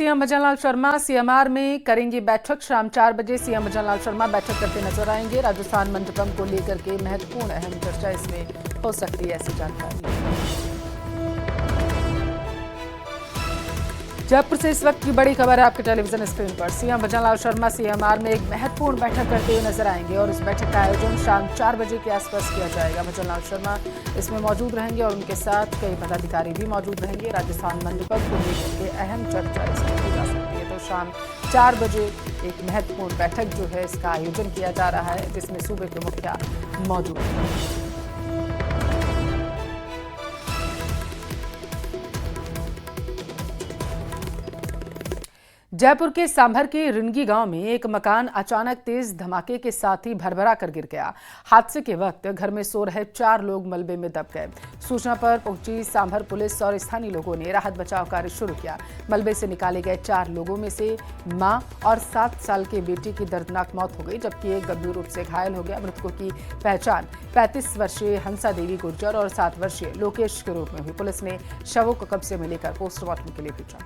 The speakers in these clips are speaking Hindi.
सीएम भजनलाल शर्मा सीएमआर में करेंगे बैठक। शाम 4 बजे सीएम भजनलाल शर्मा बैठक करते नजर आएंगे। राजस्थान मंडपम को लेकर के महत्वपूर्ण अहम चर्चा इसमें हो सकती है, ऐसी जानकारी। जयपुर से इस वक्त की बड़ी खबर है आपके टेलीविजन स्क्रीन पर। सीएम भजनलाल शर्मा सीएमआर में एक महत्वपूर्ण बैठक करते हुए नजर आएंगे और इस बैठक का आयोजन शाम 4 बजे के आसपास किया जाएगा। भजनलाल शर्मा इसमें मौजूद रहेंगे और उनके साथ कई पदाधिकारी भी मौजूद रहेंगे। राजस्थान मंडपम को लेकर के अहम चर्चा इसमें की जा सकती है। तो शाम 4 बजे एक महत्वपूर्ण बैठक जो है इसका आयोजन किया जा रहा है, जिसमें सूबे के मुखिया मौजूद हैं। जयपुर के सांभर के रिंगी गांव में एक मकान अचानक तेज धमाके के साथ ही भरभरा कर गिर गया। हादसे के वक्त घर में सो रहे 4 लोग मलबे में दब गए। सूचना पर पहुंची सांभर पुलिस और स्थानीय लोगों ने राहत बचाव कार्य शुरू किया। मलबे से निकाले गए 4 लोगों में से मां और 7 साल के बेटे की दर्दनाक मौत हो गई, जबकि एक गंभीर रूप से घायल हो गया। मृतकों की पहचान 35 वर्षीय हंसा देवी गुर्जर और 7 वर्षीय लोकेश के रूप में हुई। पुलिस ने शवों को कब्जे में लेकर पोस्टमार्टम के लिए भेजा।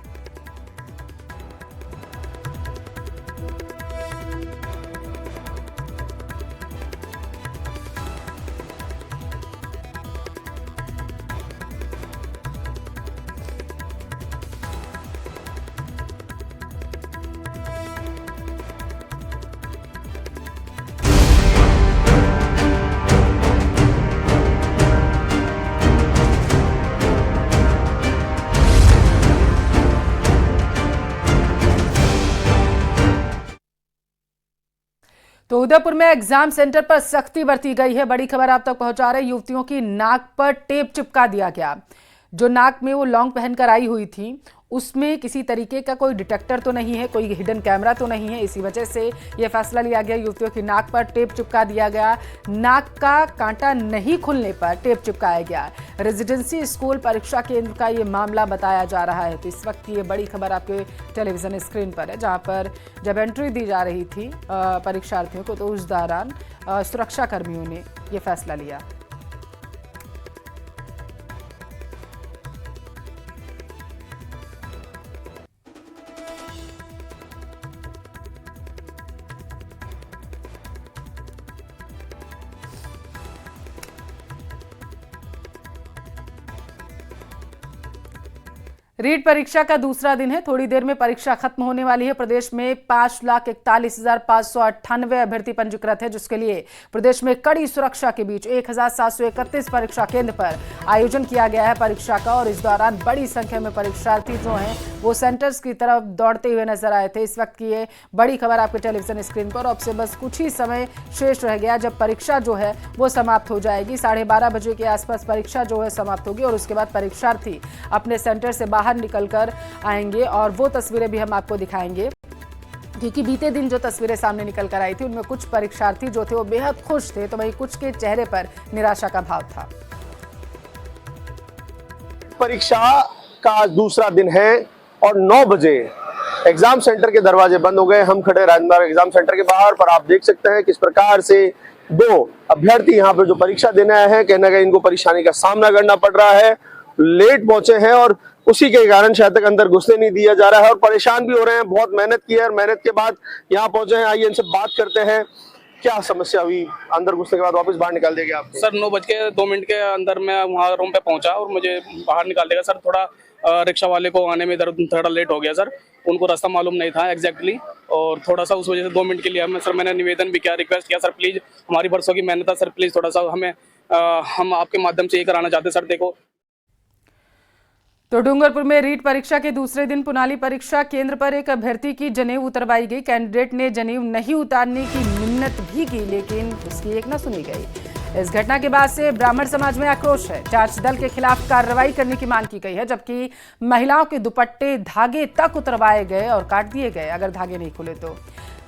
तो उदयपुर में एग्जाम सेंटर पर सख्ती बरती गई है। बड़ी खबर आप तक पहुंचा रहे युवतियों की नाक पर टेप चिपका दिया गया। जो नाक में वो लॉन्ग पहनकर आई हुई थी उसमें किसी तरीके का कोई डिटेक्टर तो नहीं है, कोई हिडन कैमरा तो नहीं है। इसी वजह से यह फैसला लिया गया। युवतियों की नाक पर टेप चिपका दिया गया। नाक का कांटा नहीं खुलने पर टेप चिपकाया गया। रेजिडेंसी स्कूल परीक्षा केंद्र का ये मामला बताया जा रहा है। तो इस वक्त ये बड़ी खबर आपके टेलीविजन स्क्रीन पर है, जहां पर जब एंट्री दी जा रही थी परीक्षार्थियों को, तो उस दौरान सुरक्षा कर्मियों ने यह फैसला लिया। रीट परीक्षा का दूसरा दिन है। थोड़ी देर में परीक्षा खत्म होने वाली है। प्रदेश में 5,41,598 अभ्यर्थी पंजीकृत है, जिसके लिए प्रदेश में कड़ी सुरक्षा के बीच 1,731 परीक्षा केंद्र पर आयोजन किया गया है परीक्षा का। और इस दौरान बड़ी संख्या में परीक्षार्थी जो हैं वो सेंटर्स की तरफ दौड़ते हुए नजर आए थे। इस वक्त की ये बड़ी खबर आपके टेलीविजन स्क्रीन पर। अब से बस कुछ ही समय शेष रह गया जब परीक्षा जो है वो समाप्त हो जाएगी। 12:30 बजे के आसपास परीक्षा जो है समाप्त होगी और उसके बाद परीक्षार्थी अपने सेंटर से बाहर निकलकर आएंगे और वो तस्वीरें भी हम आपको दिखाएंगे, क्योंकि बीते दिन जो तस्वीरें सामने निकल कर आई थी उनमें कुछ परीक्षार्थी जो थे वो बेहद खुश थे, तो वहीं कुछ के चेहरे पर निराशा का भाव था। परीक्षा का दूसरा दिन है और 9 बजे एग्जाम सेंटर के दरवाजे बंद हो गए। हम खड़े राजमार्ग एग्जाम सेंटर के बाहर पर, आप देख सकते हैं किस प्रकार से 2 अभ्यर्थी यहाँ पर जो परीक्षा देने आए हैं, कहीं ना कहीं इनको परेशानी का सामना करना पड़ रहा है। लेट पहुंचे हैं और उसी के कारण शायद तक अंदर घुसने नहीं दिया जा रहा है और परेशान भी हो रहे हैं। बहुत मेहनत की है और मेहनत के बाद यहाँ पहुंचे हैं। आइए इनसे बात करते हैं, क्या समस्या हुई? अंदर घुसने के बाद वापस बाहर निकाल दिया गया आपको? सर 9:02 के अंदर मैं वहाँ रूम पे पहुंचा और मुझे बाहर निकाल देगा सर। थोड़ा रिक्शा वाले को आने में इधर थोड़ा लेट हो गया सर, उनको रास्ता मालूम नहीं था एग्जैक्टली, और थोड़ा सा उस वजह से 2 मिनट के लिए मैंने निवेदन भी किया, रिक्वेस्ट किया, सर प्लीज हमारी बरसों की मेहनत है सर, प्लीज थोड़ा सा हमें हम आपके माध्यम से ये कराना चाहते सर। देखो, तो डूंगरपुर में रीट परीक्षा के दूसरे दिन पुनाली परीक्षा केंद्र पर एक अभ्यर्थी की जनेऊ उतरवाई गई। कैंडिडेट ने जनेऊ नहीं उतारने की मिन्नत भी की, लेकिन उसकी एक न सुनी गई। इस घटना के बाद से ब्राह्मण समाज में आक्रोश है। जांच दल के खिलाफ कार्रवाई करने की मांग की गई है, जबकि महिलाओं के दुपट्टे धागे तक उतरवाए गए और काट दिए गए अगर धागे नहीं खुले तो।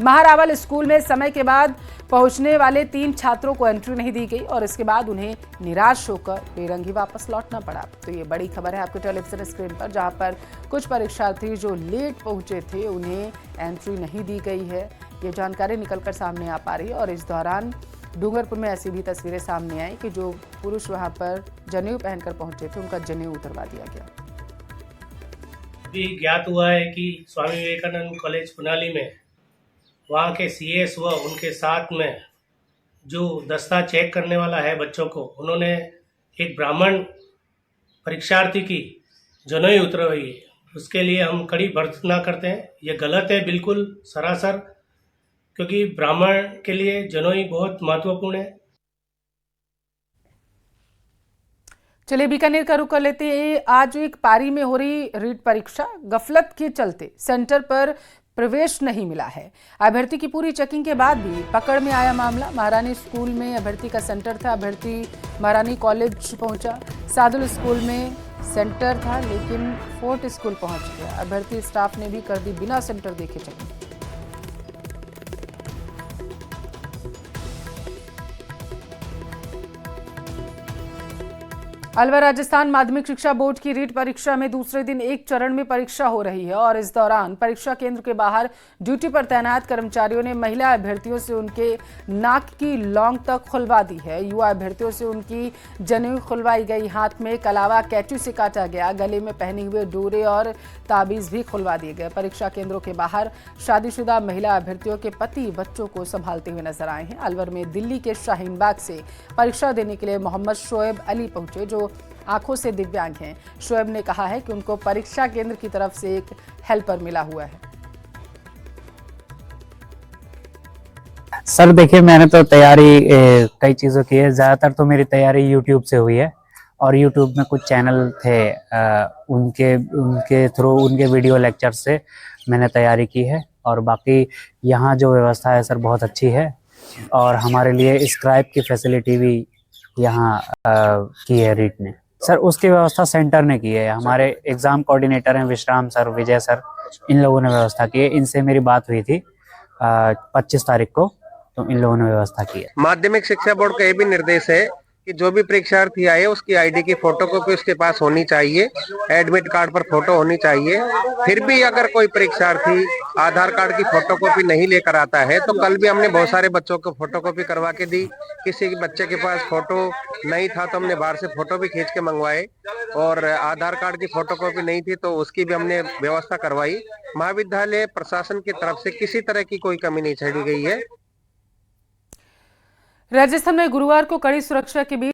महारावल स्कूल में समय के बाद पहुंचने वाले 3 छात्रों को एंट्री नहीं दी गई और इसके बाद उन्हें निराश होकर बेरंगी वापस लौटना पड़ा। तो ये बड़ी खबर है आपके टेलीविजन स्क्रीन पर, जहां पर कुछ परीक्षार्थी जो लेट पहुंचे थे उन्हें एंट्री नहीं दी गई है। ये जानकारी निकलकर सामने आ पा रही है। और इस दौरान डूंगरपुर में ऐसी भी तस्वीरें सामने आई कि जो पुरुष वहां पर जनेऊ पहनकर पहुंचे थे उनका जनेऊ उतरवा दिया गया। भी ज्ञात हुआ है कि स्वामी विवेकानंद कॉलेज पुनाली में वहाँ के सीएस व उनके साथ में जो दस्ता चेक करने वाला है बच्चों को, उन्होंने एक ब्राह्मण परीक्षार्थी की जनेऊ उतरवाई है। उसके लिए हम कड़ी भर्त्सना करते हैं। ये गलत है बिल्कुल सरासर, क्योंकि ब्राह्मण के लिए जनेऊ बहुत महत्वपूर्ण है। चलिए बीकानेर का रुख कर लेते हैं। आज एक पारी में हो रही रीट परीक्षा, गफलत के चलते सेंटर पर प्रवेश नहीं मिला है। अभ्यर्थी की पूरी चेकिंग के बाद भी पकड़ में आया मामला। महारानी स्कूल में अभ्यर्थी का सेंटर था, अभ्यर्थी महारानी कॉलेज पहुंचा। सादुल स्कूल में सेंटर था लेकिन फोर्ट स्कूल पहुंच गया। अभ्यर्थी स्टाफ ने भी कर दी बिना सेंटर देखे चेकिंग। अलवर राजस्थान माध्यमिक शिक्षा बोर्ड की रीट परीक्षा में दूसरे दिन एक चरण में परीक्षा हो रही है और इस दौरान परीक्षा केंद्र के बाहर ड्यूटी पर तैनात कर्मचारियों ने महिला अभ्यर्थियों से उनके नाक की लौंग तक खुलवा दी है। युवा अभ्यर्थियों से उनकी जनेऊ खुलवाई गई, हाथ में कलावा कैंची से काटा गया, गले में पहने हुए डोरे और ताबीज भी खुलवा दिए गए। परीक्षा केंद्रों के बाहर शादीशुदा महिला अभ्यर्थियों के पति बच्चों को संभालते हुए नजर आए हैं। अलवर में दिल्ली के शाहीन बाग से परीक्षा देने के लिए मोहम्मद शोएब अली पहुंचे, जो आंखों से दिव्यांग हैं। शोएब ने कहा है कि उनको परीक्षा केंद्र की तरफ से एक हेल्पर मिला हुआ है। सर देखिए, मैंने तो तैयारी कई चीज़ों की है। ज़्यादातर तो मेरी तैयारी यूट्यूब से हुई है और यूट्यूब में कुछ चैनल थे, उनके थ्रू, उनके वीडियो लेक्चर से मैंने तैयारी की है। और बाकी यहाँ जो व्यवस्था है सर बहुत अच्छी है और हमारे लिए स्क्राइब की फैसिलिटी भी यहाँ की है रीट ने। सर उसकी व्यवस्था सेंटर ने की है। हमारे एग्जाम कोऑर्डिनेटर हैं विश्राम सर, विजय सर, इन लोगों ने व्यवस्था की है। इनसे मेरी बात हुई थी 25 तारीख को, तो इन लोगों ने व्यवस्था की है। माध्यमिक शिक्षा बोर्ड का ये भी निर्देश है कि जो भी परीक्षार्थी आए उसकी आईडी की फोटोकॉपी उसके पास होनी चाहिए, एडमिट कार्ड पर फोटो होनी चाहिए। फिर भी अगर कोई परीक्षार्थी आधार कार्ड की फोटोकॉपी नहीं लेकर आता है, तो कल भी हमने बहुत सारे बच्चों को फोटोकॉपी करवा के दी। किसी बच्चे के पास फोटो नहीं था तो हमने बाहर से फोटो भी खींच के मंगवाए, और आधार कार्ड की फोटोकॉपी नहीं थी तो उसकी भी हमने व्यवस्था करवाई। महाविद्यालय प्रशासन की तरफ से किसी तरह की कोई कमी नहीं छोड़ी गई है। राजस्थान में गुरुवार को कड़ी सुरक्षा के बीच